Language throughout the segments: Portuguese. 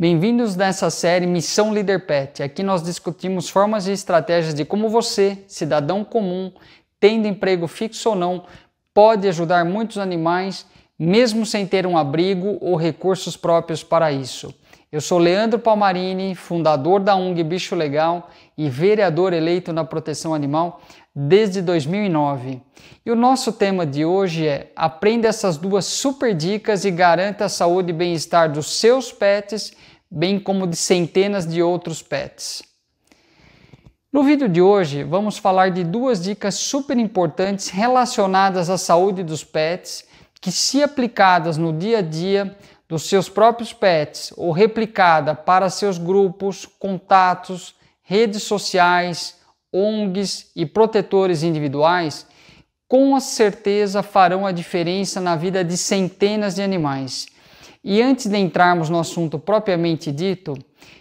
Bem-vindos nessa série Missão Líder Pet. Aqui nós discutimos formas e estratégias de como você, cidadão comum, tendo emprego fixo ou não, pode ajudar muitos animais, mesmo sem ter um abrigo ou recursos próprios para isso. Eu sou Leandro Palmarini, fundador da ONG Bicho Legal e vereador eleito na proteção animal desde 2009. E o nosso tema de hoje é: aprenda essas duas super dicas e garanta a saúde e bem-estar dos seus pets, bem como de centenas de outros pets. No vídeo de hoje vamos falar de duas dicas super importantes relacionadas à saúde dos pets que, se aplicadas no dia a dia dos seus próprios pets ou replicada para seus grupos, contatos, redes sociais, ONGs e protetores individuais, com certeza farão a diferença na vida de centenas de animais. E antes de entrarmos no assunto propriamente dito,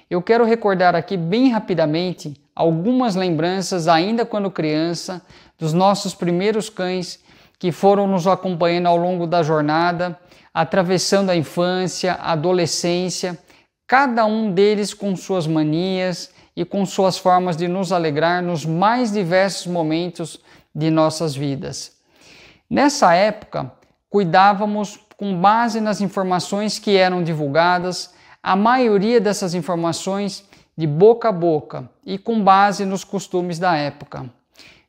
eu quero recordar aqui bem rapidamente algumas lembranças, ainda quando criança, dos nossos primeiros cães que foram nos acompanhando ao longo da jornada, atravessando a infância, a adolescência, cada um deles com suas manias e com suas formas de nos alegrar nos mais diversos momentos de nossas vidas. Nessa época, cuidávamos com base nas informações que eram divulgadas, a maioria dessas informações de boca a boca e com base nos costumes da época.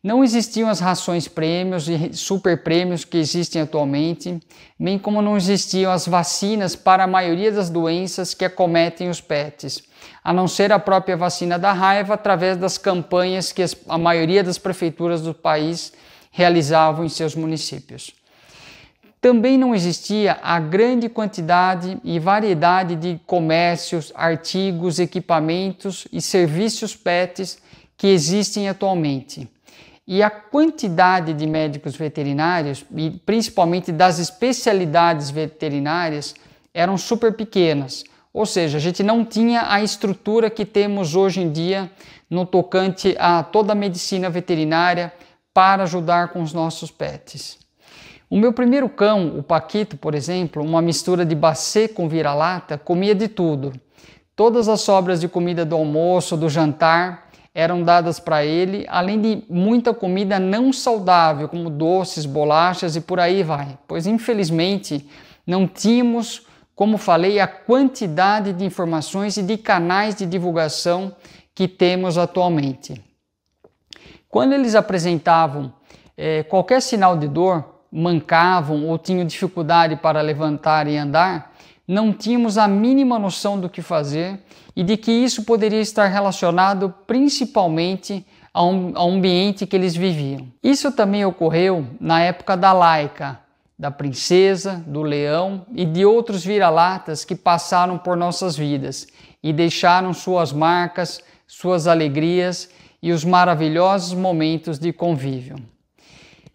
Não existiam as rações prêmios e super prêmios que existem atualmente, bem como não existiam as vacinas para a maioria das doenças que acometem os pets, a não ser a própria vacina da raiva através das campanhas que a maioria das prefeituras do país realizavam em seus municípios. Também não existia a grande quantidade e variedade de comércios, artigos, equipamentos e serviços pets que existem atualmente. E a quantidade de médicos veterinários, e principalmente das especialidades veterinárias, eram super pequenas. Ou seja, a gente não tinha a estrutura que temos hoje em dia no tocante a toda a medicina veterinária para ajudar com os nossos pets. O meu primeiro cão, o Paquito, por exemplo, uma mistura de Basset com vira-lata, comia de tudo. Todas as sobras de comida do almoço, do jantar, eram dadas para ele, além de muita comida não saudável, como doces, bolachas e por aí vai. Pois, infelizmente, não tínhamos, como falei, a quantidade de informações e de canais de divulgação que temos atualmente. Quando eles apresentavam qualquer sinal de dor, mancavam ou tinham dificuldade para levantar e andar, não tínhamos a mínima noção do que fazer e de que isso poderia estar relacionado principalmente ao ambiente que eles viviam. Isso também ocorreu na época da Laika, da Princesa, do Leão e de outros vira-latas que passaram por nossas vidas e deixaram suas marcas, suas alegrias e os maravilhosos momentos de convívio.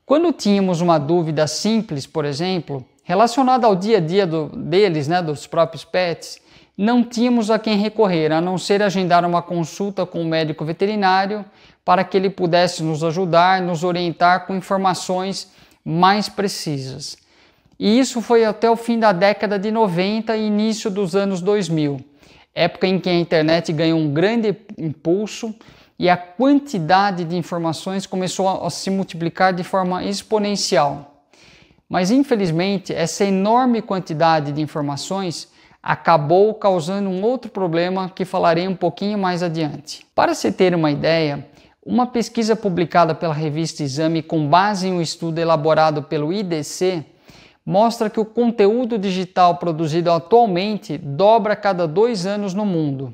Quando tínhamos uma dúvida simples, por exemplo, relacionada ao dia a dia deles, dos próprios pets, não tínhamos a quem recorrer, a não ser agendar uma consulta com o médico veterinário para que ele pudesse nos ajudar, nos orientar com informações mais precisas. E isso foi até o fim da década de 90 e início dos anos 2000, época em que a internet ganhou um grande impulso e a quantidade de informações começou a se multiplicar de forma exponencial. Mas, infelizmente, essa enorme quantidade de informações acabou causando um outro problema que falarei um pouquinho mais adiante. Para se ter uma ideia, uma pesquisa publicada pela revista Exame com base em um estudo elaborado pelo IDC mostra que o conteúdo digital produzido atualmente dobra a cada 2 anos no mundo.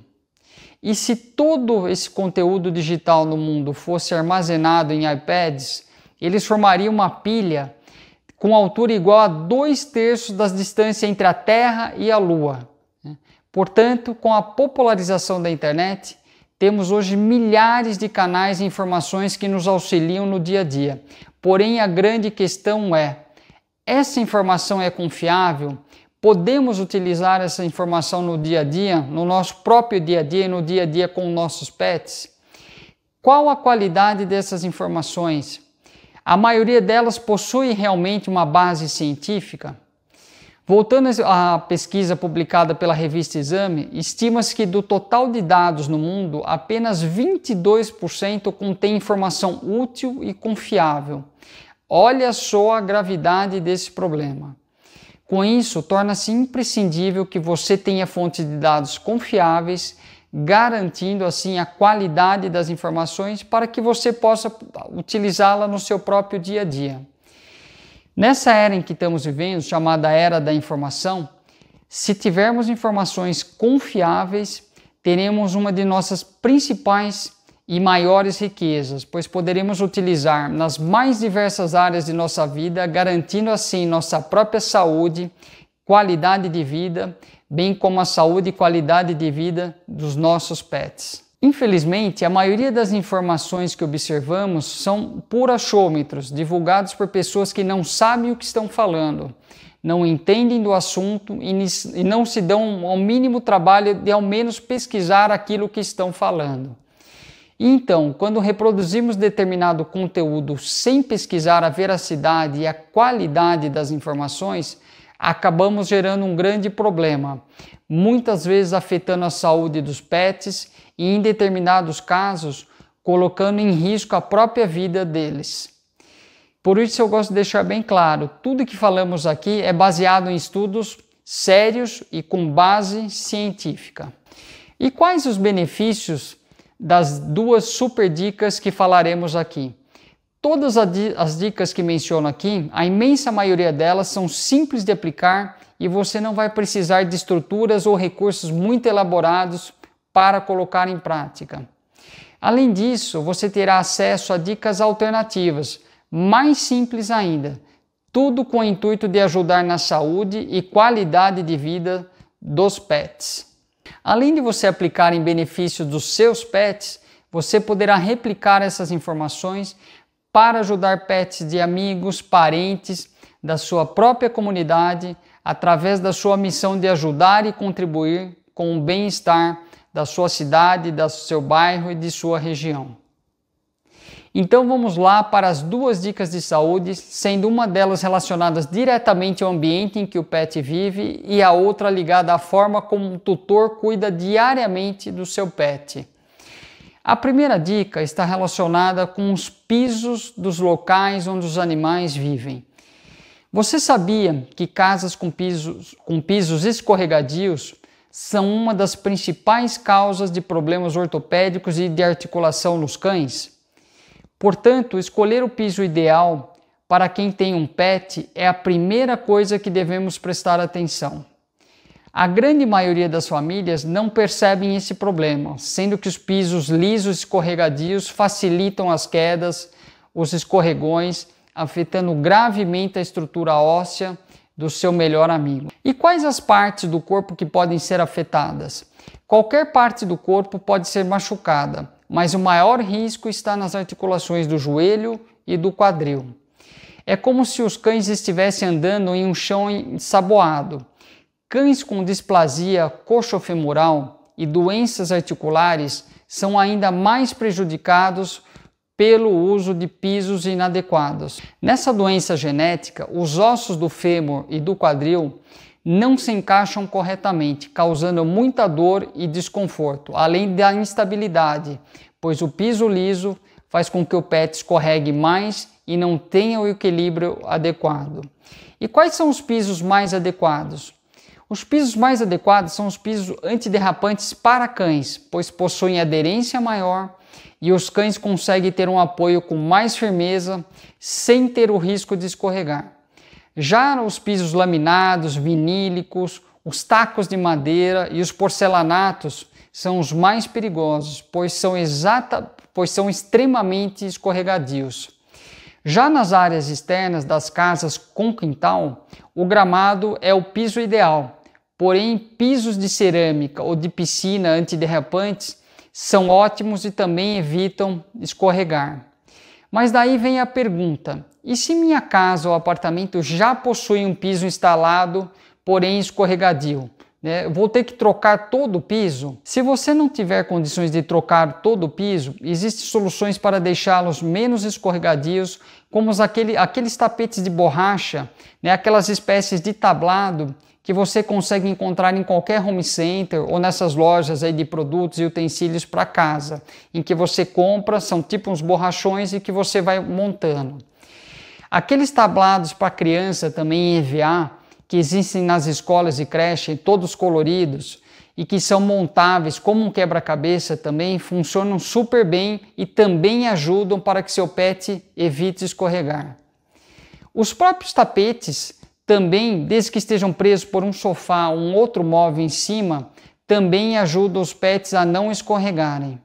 E se todo esse conteúdo digital no mundo fosse armazenado em iPads, eles formariam uma pilha com altura igual a 2/3 das distâncias entre a Terra e a Lua. Portanto, com a popularização da internet, temos hoje milhares de canais e informações que nos auxiliam no dia a dia. Porém, a grande questão é: essa informação é confiável? Podemos utilizar essa informação no dia a dia, no nosso próprio dia a dia e no dia a dia com nossos pets? Qual a qualidade dessas informações? A maioria delas possui realmente uma base científica? Voltando à pesquisa publicada pela revista Exame, estima-se que do total de dados no mundo, apenas 22% contém informação útil e confiável. Olha só a gravidade desse problema. Com isso, torna-se imprescindível que você tenha fontes de dados confiáveis, garantindo assim a qualidade das informações para que você possa utilizá-la no seu próprio dia a dia. Nessa era em que estamos vivendo, chamada era da informação, se tivermos informações confiáveis, teremos uma de nossas principais e maiores riquezas, pois poderemos utilizar nas mais diversas áreas de nossa vida, garantindo assim nossa própria saúde, qualidade de vida, bem como a saúde e qualidade de vida dos nossos pets. Infelizmente, a maioria das informações que observamos são por achômetros, divulgados por pessoas que não sabem o que estão falando, não entendem do assunto e não se dão ao mínimo trabalho de ao menos pesquisar aquilo que estão falando. Então, quando reproduzimos determinado conteúdo sem pesquisar a veracidade e a qualidade das informações, acabamos gerando um grande problema, muitas vezes afetando a saúde dos pets e, em determinados casos, colocando em risco a própria vida deles. Por isso eu gosto de deixar bem claro, tudo que falamos aqui é baseado em estudos sérios e com base científica. E quais os benefícios das duas super dicas que falaremos aqui? Todas as dicas que menciono aqui, a imensa maioria delas são simples de aplicar e você não vai precisar de estruturas ou recursos muito elaborados para colocar em prática. Além disso, você terá acesso a dicas alternativas, mais simples ainda, tudo com o intuito de ajudar na saúde e qualidade de vida dos pets. Além de você aplicar em benefício dos seus pets, você poderá replicar essas informações para ajudar pets de amigos, parentes, da sua própria comunidade, através da sua missão de ajudar e contribuir com o bem-estar da sua cidade, do seu bairro e de sua região. Então vamos lá para as duas dicas de saúde, sendo uma delas relacionada diretamente ao ambiente em que o pet vive e a outra ligada à forma como o tutor cuida diariamente do seu pet. A primeira dica está relacionada com os pisos dos locais onde os animais vivem. Você sabia que casas com pisos escorregadios são uma das principais causas de problemas ortopédicos e de articulação nos cães? Portanto, escolher o piso ideal para quem tem um pet é a primeira coisa que devemos prestar atenção. A grande maioria das famílias não percebem esse problema, sendo que os pisos lisos e escorregadios facilitam as quedas, os escorregões, afetando gravemente a estrutura óssea do seu melhor amigo. E quais as partes do corpo que podem ser afetadas? Qualquer parte do corpo pode ser machucada, mas o maior risco está nas articulações do joelho e do quadril. É como se os cães estivessem andando em um chão ensaboado. Cães com displasia coxofemoral e doenças articulares são ainda mais prejudicados pelo uso de pisos inadequados. Nessa doença genética, os ossos do fêmur e do quadril não se encaixam corretamente, causando muita dor e desconforto, além da instabilidade, pois o piso liso faz com que o pet escorregue mais e não tenha o equilíbrio adequado. E quais são os pisos mais adequados? Os pisos mais adequados são os pisos antiderrapantes para cães, pois possuem aderência maior e os cães conseguem ter um apoio com mais firmeza, sem ter o risco de escorregar. Já os pisos laminados, vinílicos, os tacos de madeira e os porcelanatos são os mais perigosos, pois são extremamente escorregadios. Já nas áreas externas das casas com quintal, o gramado é o piso ideal. Porém, pisos de cerâmica ou de piscina antiderrapantes são ótimos e também evitam escorregar. Mas daí vem a pergunta, e se minha casa ou apartamento já possui um piso instalado, porém escorregadio? né? Eu vou ter que trocar todo o piso? Se você não tiver condições de trocar todo o piso, existem soluções para deixá-los menos escorregadios, como aqueles tapetes de borracha, né? Aquelas espécies de tablado que você consegue encontrar em qualquer home center ou nessas lojas aí de produtos e utensílios para casa, em que você compra, são tipo uns borrachões e que você vai montando. Aqueles tablados para criança também em EVA, que existem nas escolas e creches, todos coloridos, e que são montáveis como um quebra-cabeça também, funcionam super bem e também ajudam para que seu pet evite escorregar. Os próprios tapetes também, desde que estejam presos por um sofá ou um outro móvel em cima, também ajudam os pets a não escorregarem.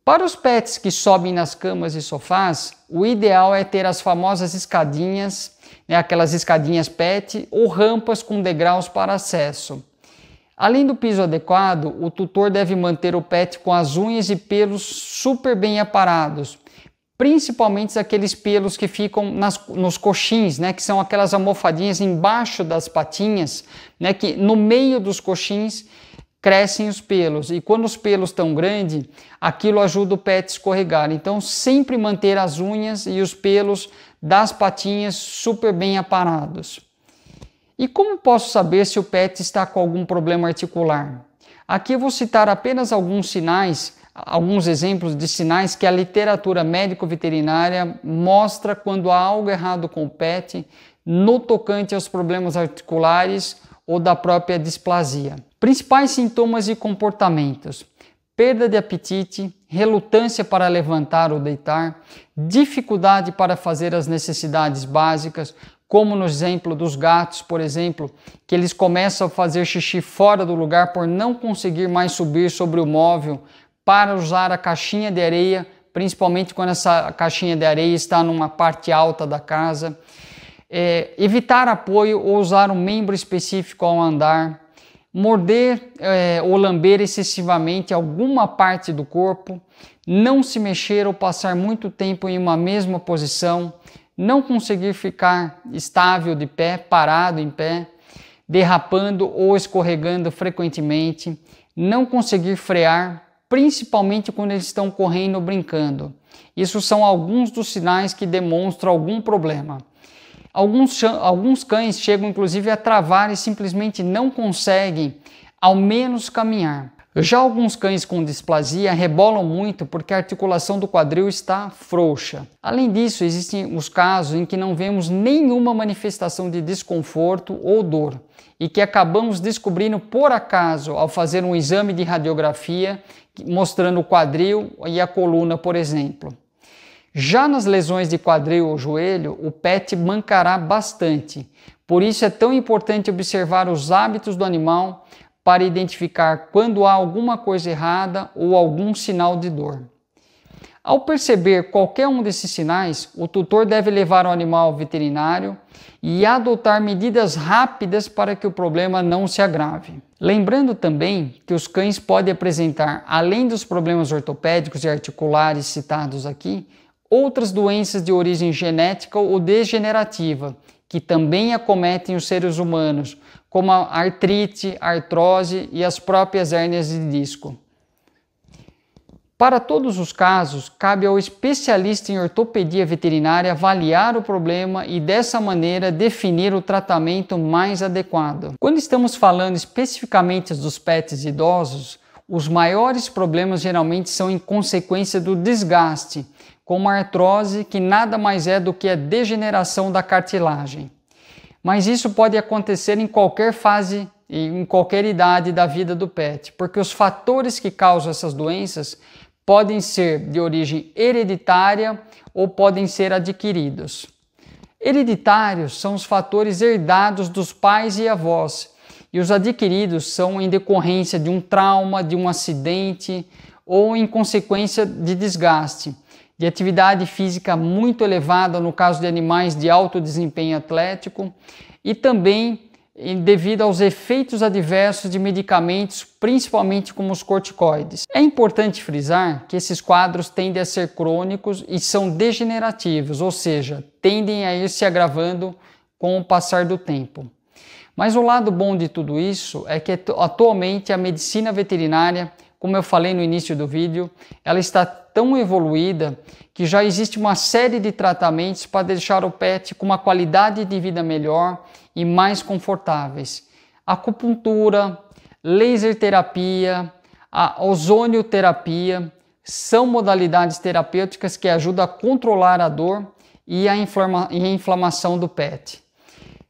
Para os pets que sobem nas camas e sofás, o ideal é ter as famosas escadinhas, né, aquelas escadinhas pet ou rampas com degraus para acesso. Além do piso adequado, o tutor deve manter o pet com as unhas e pelos super bem aparados, principalmente aqueles pelos que ficam nos coxins, né, que são aquelas almofadinhas embaixo das patinhas, né, que no meio dos coxins crescem os pelos, e quando os pelos estão grandes, aquilo ajuda o pet a escorregar. Então sempre manter as unhas e os pelos das patinhas super bem aparados. E como posso saber se o pet está com algum problema articular? Aqui eu vou citar apenas alguns sinais, alguns exemplos de sinais que a literatura médico-veterinária mostra quando há algo errado com o pet no tocante aos problemas articulares ou da própria displasia. Principais sintomas e comportamentos: perda de apetite, relutância para levantar ou deitar, dificuldade para fazer as necessidades básicas, como no exemplo dos gatos, por exemplo, que eles começam a fazer xixi fora do lugar por não conseguir mais subir sobre o móvel para usar a caixinha de areia, principalmente quando essa caixinha de areia está numa parte alta da casa. Evitar apoio ou usar um membro específico ao andar, morder ou lamber excessivamente alguma parte do corpo, não se mexer ou passar muito tempo em uma mesma posição, não conseguir ficar estável de pé, parado em pé, derrapando ou escorregando frequentemente, não conseguir frear, principalmente quando eles estão correndo ou brincando. Isso são alguns dos sinais que demonstram algum problema. Alguns cães chegam inclusive a travar e simplesmente não conseguem ao menos caminhar. Já alguns cães com displasia rebolam muito porque a articulação do quadril está frouxa. Além disso, existem os casos em que não vemos nenhuma manifestação de desconforto ou dor e que acabamos descobrindo por acaso ao fazer um exame de radiografia mostrando o quadril e a coluna, por exemplo. Já nas lesões de quadril ou joelho, o pet mancará bastante. Por isso é tão importante observar os hábitos do animal para identificar quando há alguma coisa errada ou algum sinal de dor. Ao perceber qualquer um desses sinais, o tutor deve levar o animal ao veterinário e adotar medidas rápidas para que o problema não se agrave. Lembrando também que os cães podem apresentar, além dos problemas ortopédicos e articulares citados aqui, outras doenças de origem genética ou degenerativa, que também acometem os seres humanos, como a artrite, a artrose e as próprias hérnias de disco. Para todos os casos, cabe ao especialista em ortopedia veterinária avaliar o problema e, dessa maneira, definir o tratamento mais adequado. Quando estamos falando especificamente dos pets idosos, os maiores problemas geralmente são em consequência do desgaste, como a artrose, que nada mais é do que a degeneração da cartilagem. Mas isso pode acontecer em qualquer fase e em qualquer idade da vida do pet, porque os fatores que causam essas doenças podem ser de origem hereditária ou podem ser adquiridos. Hereditários são os fatores herdados dos pais e avós, e os adquiridos são em decorrência de um trauma, de um acidente ou em consequência de desgaste, de atividade física muito elevada no caso de animais de alto desempenho atlético e também devido aos efeitos adversos de medicamentos, principalmente como os corticoides. É importante frisar que esses quadros tendem a ser crônicos e são degenerativos, ou seja, tendem a ir se agravando com o passar do tempo. Mas o lado bom de tudo isso é que atualmente a medicina veterinária, como eu falei no início do vídeo, ela está tão evoluída que já existe uma série de tratamentos para deixar o pet com uma qualidade de vida melhor e mais confortáveis. Acupuntura, laser terapia, a ozonioterapia são modalidades terapêuticas que ajudam a controlar a dor e a inflamação do pet.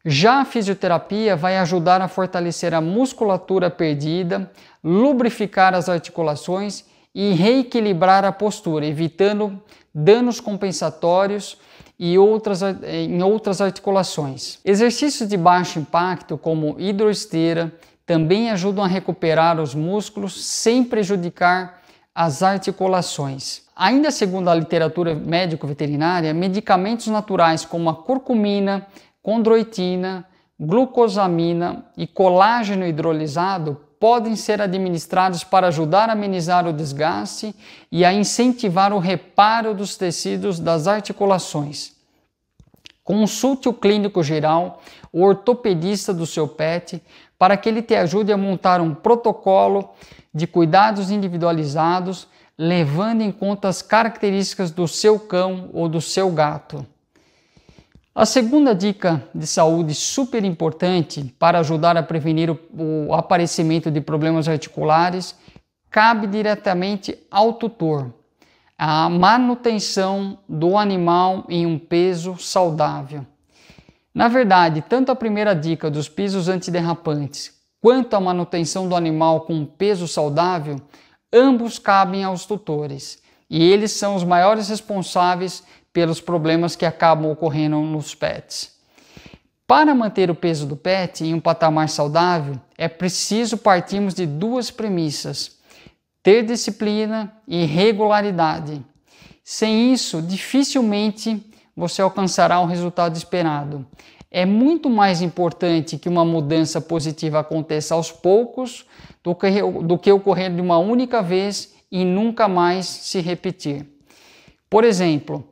Já a fisioterapia vai ajudar a fortalecer a musculatura perdida, lubrificar as articulações e reequilibrar a postura, evitando danos compensatórios e em outras articulações. Exercícios de baixo impacto, como hidroesteira, também ajudam a recuperar os músculos sem prejudicar as articulações. Ainda segundo a literatura médico-veterinária, medicamentos naturais como a curcumina, condroitina, glucosamina e colágeno hidrolisado podem ser administrados para ajudar a amenizar o desgaste e a incentivar o reparo dos tecidos das articulações. Consulte o clínico geral, o ortopedista do seu pet, para que ele te ajude a montar um protocolo de cuidados individualizados, levando em conta as características do seu cão ou do seu gato. A segunda dica de saúde super importante para ajudar a prevenir o aparecimento de problemas articulares cabe diretamente ao tutor. A manutenção do animal em um peso saudável. Na verdade, tanto a primeira dica dos pisos antiderrapantes quanto a manutenção do animal com um peso saudável, ambos cabem aos tutores e eles são os maiores responsáveis pelos problemas que acabam ocorrendo nos pets. Para manter o peso do pet em um patamar saudável, é preciso partirmos de duas premissas: ter disciplina e regularidade. Sem isso, dificilmente você alcançará o resultado esperado. É muito mais importante que uma mudança positiva aconteça aos poucos do que ocorrer de uma única vez e nunca mais se repetir. Por exemplo,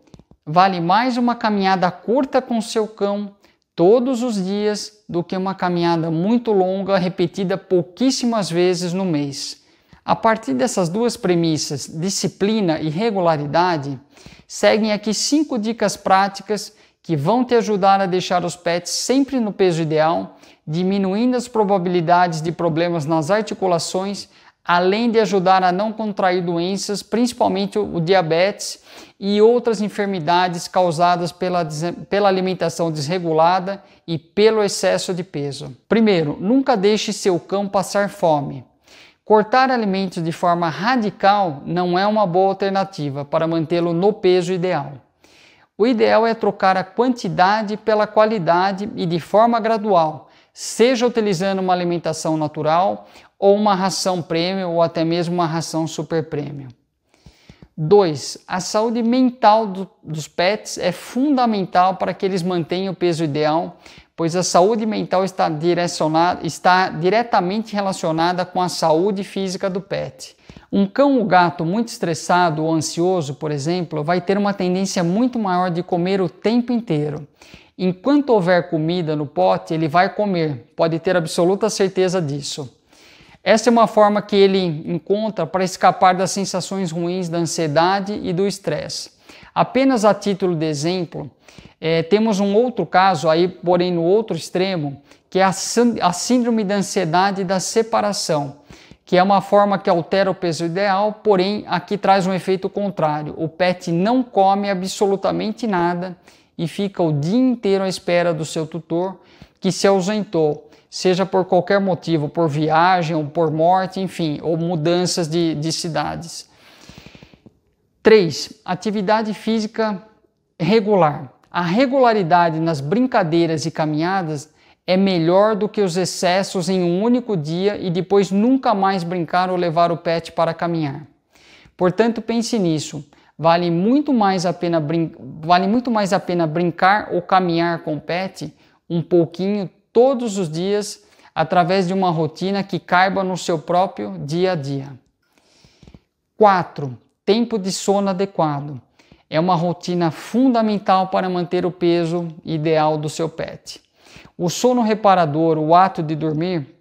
vale mais uma caminhada curta com seu cão todos os dias do que uma caminhada muito longa repetida pouquíssimas vezes no mês. A partir dessas duas premissas, disciplina e regularidade, seguem aqui 5 dicas práticas que vão te ajudar a deixar os pets sempre no peso ideal, diminuindo as probabilidades de problemas nas articulações, além de ajudar a não contrair doenças, principalmente o diabetes e outras enfermidades causadas pela alimentação desregulada e pelo excesso de peso. Primeiro, nunca deixe seu cão passar fome. Cortar alimentos de forma radical não é uma boa alternativa para mantê-lo no peso ideal. O ideal é trocar a quantidade pela qualidade e de forma gradual, seja utilizando uma alimentação natural ou uma ração premium ou até mesmo uma ração super premium. 2. A saúde mental dos pets é fundamental para que eles mantenham o peso ideal, pois a saúde mental está diretamente relacionada com a saúde física do pet. Um cão ou gato muito estressado ou ansioso, por exemplo, vai ter uma tendência muito maior de comer o tempo inteiro. Enquanto houver comida no pote, ele vai comer, pode ter absoluta certeza disso. Essa é uma forma que ele encontra para escapar das sensações ruins da ansiedade e do estresse. Apenas a título de exemplo, temos um outro caso, aí, porém no outro extremo, que é a síndrome da ansiedade e da separação, que é uma forma que altera o peso ideal, porém aqui traz um efeito contrário. O pet não come absolutamente nada e fica o dia inteiro à espera do seu tutor, que se ausentou, seja por qualquer motivo, por viagem ou por morte, enfim, ou mudanças de cidades. 3. Atividade física regular. A regularidade nas brincadeiras e caminhadas é melhor do que os excessos em um único dia e depois nunca mais brincar ou levar o pet para caminhar. Portanto, pense nisso. Vale muito mais a pena brincar ou caminhar com o pet um pouquinho todos os dias através de uma rotina que caiba no seu próprio dia a dia. 4. Tempo de sono adequado. É uma rotina fundamental para manter o peso ideal do seu pet. O sono reparador, o ato de dormir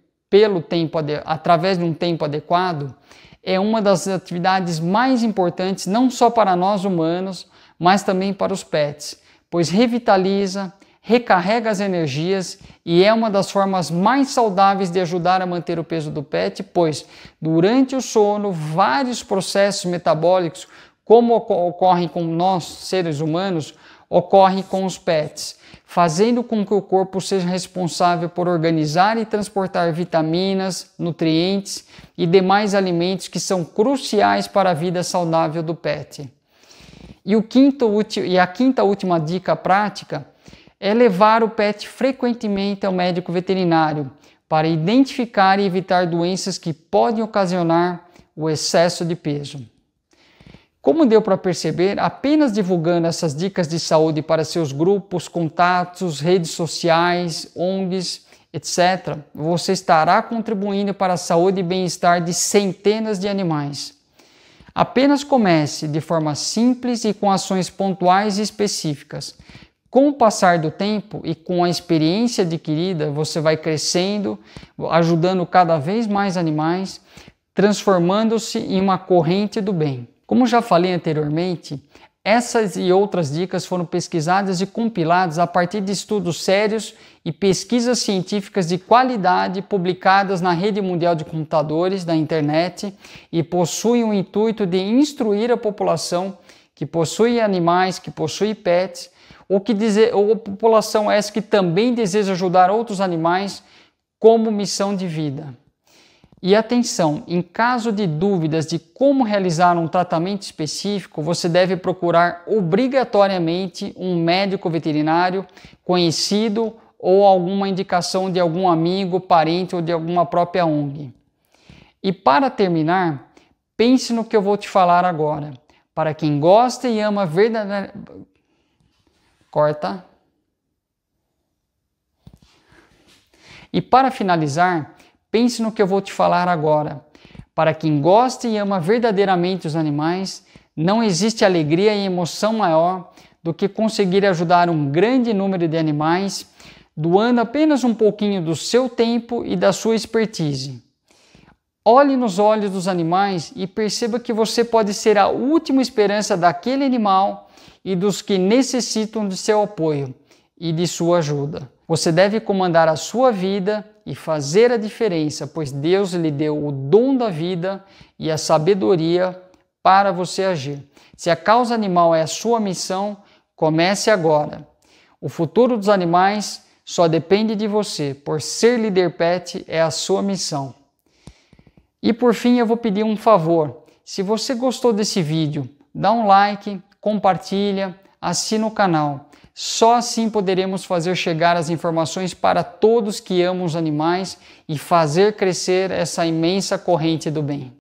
através de um tempo adequado, é uma das atividades mais importantes não só para nós humanos, mas também para os pets, pois revitaliza, recarrega as energias e é uma das formas mais saudáveis de ajudar a manter o peso do pet, pois durante o sono vários processos metabólicos, como ocorrem com nós seres humanos, ocorrem com os pets, fazendo com que o corpo seja responsável por organizar e transportar vitaminas, nutrientes e demais alimentos que são cruciais para a vida saudável do pet. E a quinta última dica prática é levar o pet frequentemente ao médico veterinário para identificar e evitar doenças que podem ocasionar o excesso de peso. Como deu para perceber, apenas divulgando essas dicas de saúde para seus grupos, contatos, redes sociais, ONGs, etc., você estará contribuindo para a saúde e bem-estar de centenas de animais. Apenas comece de forma simples e com ações pontuais e específicas. Com o passar do tempo e com a experiência adquirida, você vai crescendo, ajudando cada vez mais animais, transformando-se em uma corrente do bem. Como já falei anteriormente, essas e outras dicas foram pesquisadas e compiladas a partir de estudos sérios e pesquisas científicas de qualidade publicadas na Rede Mundial de Computadores da Internet e possuem o intuito de instruir a população que possui animais, que possui pets, ou a população essa que também deseja ajudar outros animais como missão de vida. E atenção, em caso de dúvidas de como realizar um tratamento específico, você deve procurar obrigatoriamente um médico veterinário conhecido ou alguma indicação de algum amigo, parente ou de alguma própria ONG. E para terminar, pense no que eu vou te falar agora. Para quem gosta e ama verdadeiramente... Corta. E para finalizar, pense no que eu vou te falar agora. Para quem gosta e ama verdadeiramente os animais, não existe alegria e emoção maior do que conseguir ajudar um grande número de animais, doando apenas um pouquinho do seu tempo e da sua expertise. Olhe nos olhos dos animais e perceba que você pode ser a última esperança daquele animal e dos que necessitam de seu apoio e de sua ajuda. Você deve comandar a sua vida e fazer a diferença, pois Deus lhe deu o dom da vida e a sabedoria para você agir. Se a causa animal é a sua missão, comece agora. O futuro dos animais só depende de você, por ser líder pet é a sua missão. E por fim eu vou pedir um favor. Se você gostou desse vídeo, dá um like, compartilha, assina o canal. Só assim poderemos fazer chegar as informações para todos que amam os animais e fazer crescer essa imensa corrente do bem.